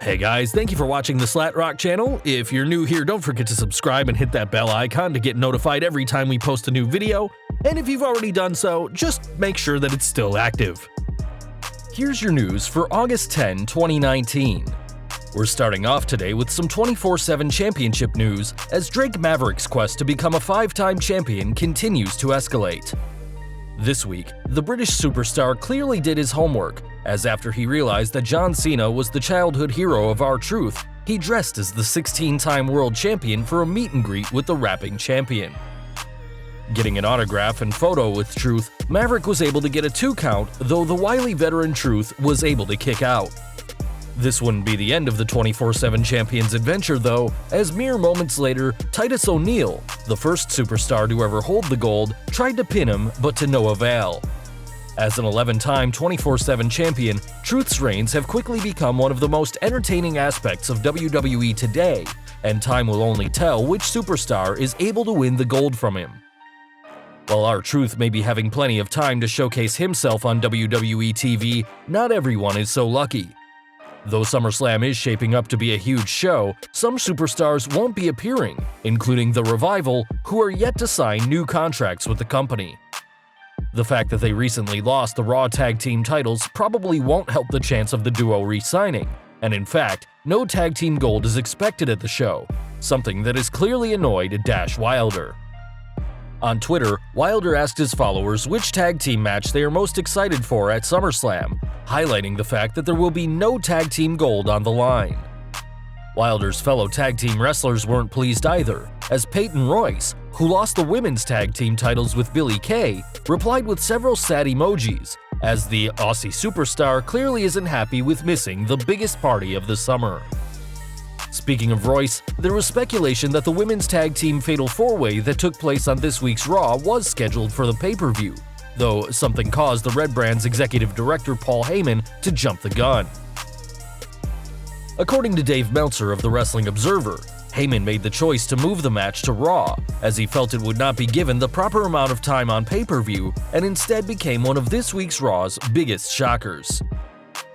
Hey guys, thank you for watching the Slat Rock channel. If you're new here, don't forget to subscribe and hit that bell icon to get notified every time we post a new video. And if you've already done so, just make sure that it's still active. Here's your news for August 10, 2019. We're starting off today with some 24/7 championship news as Drake Maverick's quest to become a 5-time champion continues to escalate. This week, the British superstar clearly did his homework, as after he realized that John Cena was the childhood hero of R-Truth, he dressed as the 16-time world champion for a meet and greet with the rapping champion. Getting an autograph and photo with Truth, Maverick was able to get a 2 count, though the wily veteran Truth was able to kick out. This wouldn't be the end of the 24/7 champion's adventure though, as mere moments later, Titus O'Neil, the first superstar to ever hold the gold, tried to pin him but to no avail. As an 11-time 24/7 champion, Truth's reigns have quickly become one of the most entertaining aspects of WWE today, and time will only tell which superstar is able to win the gold from him. While R-Truth may be having plenty of time to showcase himself on WWE TV, not everyone is so lucky. Though SummerSlam is shaping up to be a huge show, some superstars won't be appearing, including The Revival, who are yet to sign new contracts with the company. The fact that they recently lost the Raw Tag Team titles probably won't help the chance of the duo re-signing, and in fact, no Tag Team gold is expected at the show, something that has clearly annoyed Dash Wilder. On Twitter, Wilder asked his followers which tag team match they are most excited for at SummerSlam, highlighting the fact that there will be no tag team gold on the line. Wilder's fellow tag team wrestlers weren't pleased either, as Peyton Royce, who lost the women's tag team titles with Billie Kay, replied with several sad emojis, as the Aussie superstar clearly isn't happy with missing the biggest party of the summer. Speaking of Royce, there was speculation that the women's tag team Fatal 4-Way that took place on this week's Raw was scheduled for the pay-per-view, though something caused the Red Brand's executive director Paul Heyman to jump the gun. According to Dave Meltzer of the Wrestling Observer, Heyman made the choice to move the match to Raw, as he felt it would not be given the proper amount of time on pay-per-view and instead became one of this week's Raw's biggest shockers.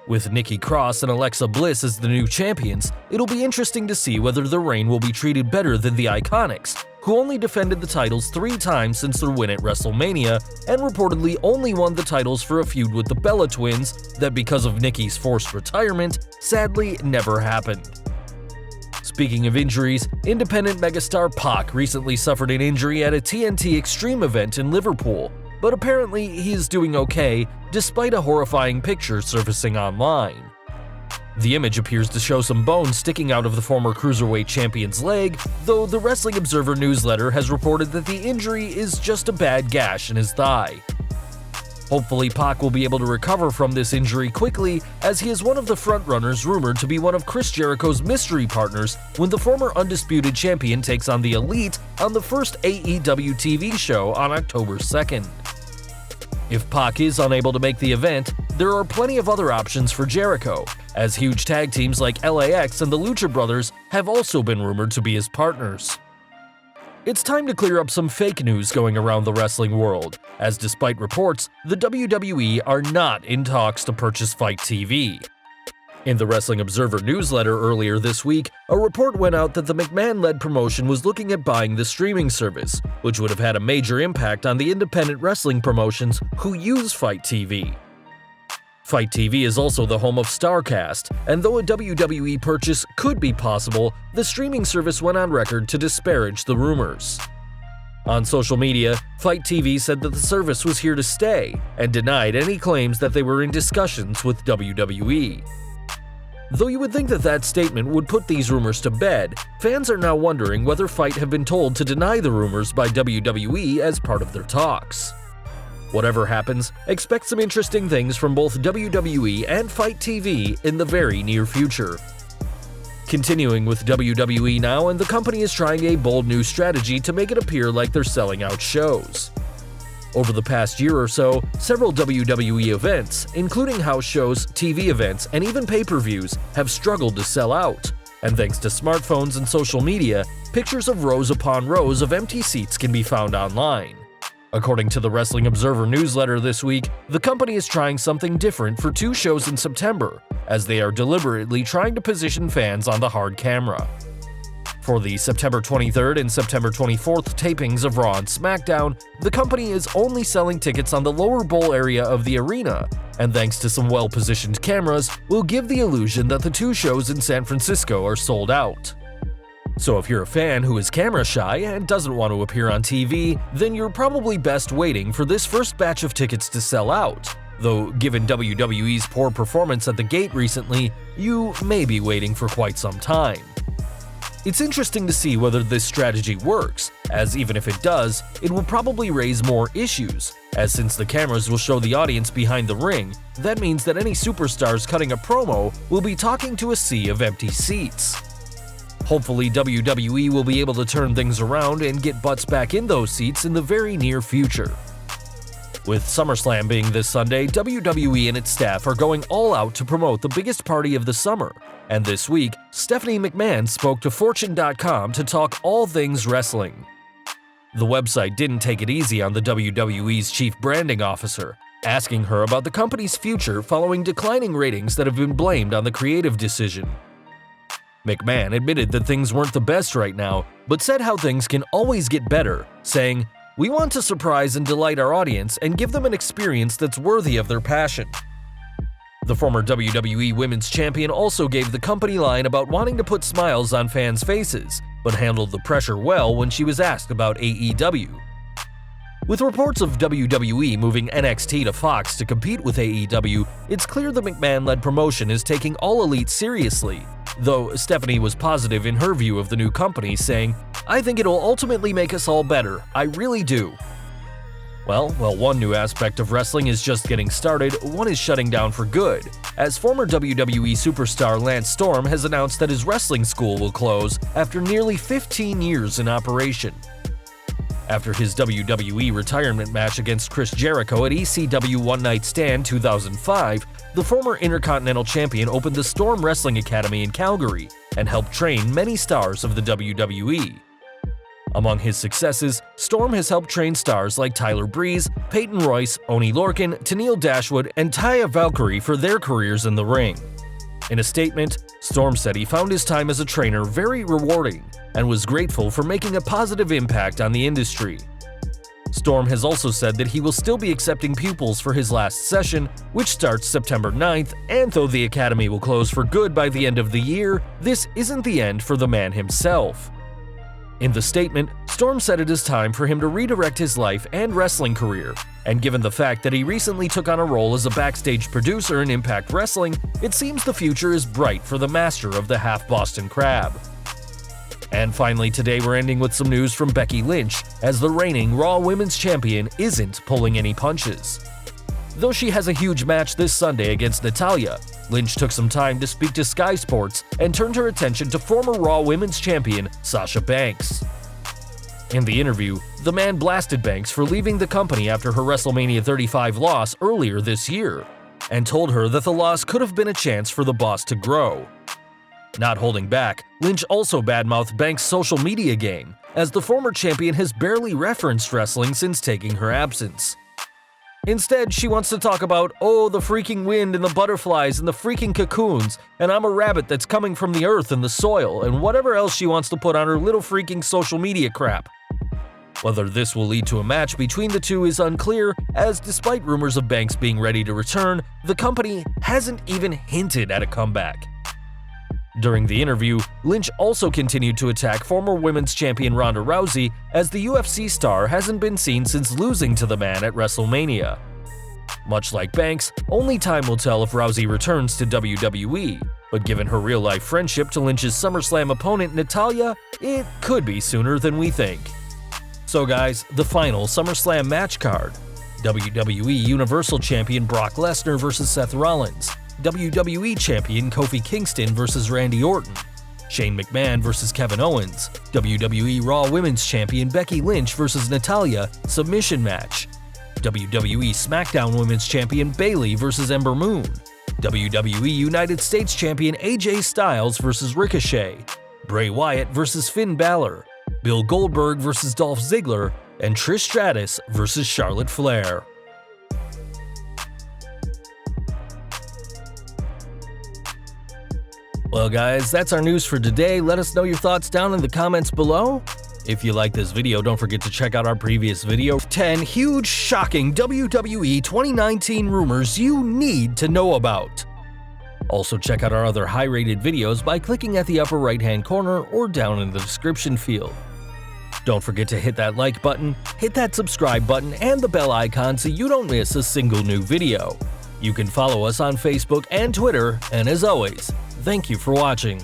With Nikki Cross and Alexa Bliss as the new champions, it'll be interesting to see whether their reign will be treated better than the Iconics, who only defended the titles 3 times since their win at WrestleMania and reportedly only won the titles for a feud with the Bella Twins that, because of Nikki's forced retirement, sadly never happened. Speaking of injuries, independent megastar Pok recently suffered an injury at a TNT Extreme event in Liverpool, but apparently he's doing okay despite a horrifying picture surfacing online. The image appears to show some bones sticking out of the former Cruiserweight champion's leg, though the Wrestling Observer newsletter has reported that the injury is just a bad gash in his thigh. Hopefully Pok will be able to recover from this injury quickly, as he is one of the frontrunners rumored to be one of Chris Jericho's mystery partners when the former Undisputed Champion takes on the Elite on the first AEW TV show on October 2nd. If Pok is unable to make the event, there are plenty of other options for Jericho, as huge tag teams like LAX and the Lucha Brothers have also been rumored to be his partners. It's time to clear up some fake news going around the wrestling world, as despite reports, the WWE are not in talks to purchase Fite TV. In the Wrestling Observer newsletter earlier this week, a report went out that the McMahon-led promotion was looking at buying the streaming service, which would have had a major impact on the independent wrestling promotions who use Fite TV. Fite TV is also the home of StarCast, and though a WWE purchase could be possible, the streaming service went on record to disparage the rumors. On social media, Fite TV said that the service was here to stay and denied any claims that they were in discussions with WWE. Though you would think that that statement would put these rumors to bed, fans are now wondering whether Fite have been told to deny the rumors by WWE as part of their talks. Whatever happens, expect some interesting things from both WWE and Fite TV in the very near future. Continuing with WWE now, and the company is trying a bold new strategy to make it appear like they're selling out shows. Over the past year or so, several WWE events, including house shows, TV events, and even pay-per-views, have struggled to sell out, and thanks to smartphones and social media, pictures of rows upon rows of empty seats can be found online. According to the Wrestling Observer newsletter this week, the company is trying something different for 2 shows in September, as they are deliberately trying to position fans on the hard camera. For the September 23rd and September 24th tapings of Raw and SmackDown, the company is only selling tickets on the lower bowl area of the arena, and thanks to some well-positioned cameras, will give the illusion that the 2 shows in San Francisco are sold out. So if you're a fan who is camera shy and doesn't want to appear on TV, then you're probably best waiting for this first batch of tickets to sell out. Though, given WWE's poor performance at the gate recently, you may be waiting for quite some time. It's interesting to see whether this strategy works, as even if it does, it will probably raise more issues, as since the cameras will show the audience behind the ring, that means that any superstars cutting a promo will be talking to a sea of empty seats. Hopefully, WWE will be able to turn things around and get butts back in those seats in the very near future. With SummerSlam being this Sunday, WWE and its staff are going all out to promote the biggest party of the summer, and this week, Stephanie McMahon spoke to Fortune.com to talk all things wrestling. The website didn't take it easy on the WWE's chief branding officer, asking her about the company's future following declining ratings that have been blamed on the creative decision. McMahon admitted that things weren't the best right now, but said how things can always get better, saying, "We want to surprise and delight our audience and give them an experience that's worthy of their passion." The former WWE Women's Champion also gave the company line about wanting to put smiles on fans' faces, but handled the pressure well when she was asked about AEW. With reports of WWE moving NXT to Fox to compete with AEW, it's clear the McMahon-led promotion is taking All Elite seriously, though Stephanie was positive in her view of the new company, saying, "I think it'll ultimately make us all better, I really do." Well, while one new aspect of wrestling is just getting started, one is shutting down for good, as former WWE superstar Lance Storm has announced that his wrestling school will close after nearly 15 years in operation. After his WWE retirement match against Chris Jericho at ECW One Night Stand 2005, the former Intercontinental Champion opened the Storm Wrestling Academy in Calgary and helped train many stars of the WWE. Among his successes, Storm has helped train stars like Tyler Breeze, Peyton Royce, Oney Lorcan, Tennille Dashwood, and Taya Valkyrie for their careers in the ring. In a statement, Storm said he found his time as a trainer very rewarding and was grateful for making a positive impact on the industry. Storm has also said that he will still be accepting pupils for his last session, which starts September 9th, and though the academy will close for good by the end of the year, this isn't the end for the man himself. In the statement, Storm said it is time for him to redirect his life and wrestling career, and given the fact that he recently took on a role as a backstage producer in Impact Wrestling, it seems the future is bright for the master of the half-Boston Crab. And finally today we're ending with some news from Becky Lynch, as the reigning Raw Women's Champion isn't pulling any punches. Though she has a huge match this Sunday against Natalya, Lynch took some time to speak to Sky Sports and turned her attention to former Raw Women's Champion Sasha Banks. In the interview, the man blasted Banks for leaving the company after her WrestleMania 35 loss earlier this year, and told her that the loss could have been a chance for the boss to grow. Not holding back, Lynch also badmouthed Banks' social media game, as the former champion has barely referenced wrestling since taking her absence. Instead, she wants to talk about, "Oh, the freaking wind and the butterflies and the freaking cocoons, and I'm a rabbit that's coming from the earth and the soil," and whatever else she wants to put on her little freaking social media crap. Whether this will lead to a match between the two is unclear, as despite rumors of Banks being ready to return, the company hasn't even hinted at a comeback. During the interview, Lynch also continued to attack former Women's Champion Ronda Rousey, as the UFC star hasn't been seen since losing to the man at WrestleMania. Much like Banks, only time will tell if Rousey returns to WWE, but given her real-life friendship to Lynch's SummerSlam opponent Natalya, it could be sooner than we think. So guys, the final SummerSlam match card: WWE Universal Champion Brock Lesnar vs. Seth Rollins, WWE Champion Kofi Kingston vs. Randy Orton, Shane McMahon vs. Kevin Owens, WWE Raw Women's Champion Becky Lynch vs. Natalya submission match, WWE SmackDown Women's Champion Bayley vs. Ember Moon, WWE United States Champion AJ Styles vs. Ricochet, Bray Wyatt vs. Finn Balor, Bill Goldberg vs. Dolph Ziggler, and Trish Stratus vs. Charlotte Flair. Well guys, that's our news for today. Let us know your thoughts down in the comments below. If you like this video, don't forget to check out our previous video, 10 huge, shocking WWE 2019 rumors you need to know about. Also check out our other high-rated videos by clicking at the upper right-hand corner or down in the description field. Don't forget to hit that like button, hit that subscribe button, and the bell icon so you don't miss a single new video. You can follow us on Facebook and Twitter, and as always, thank you for watching.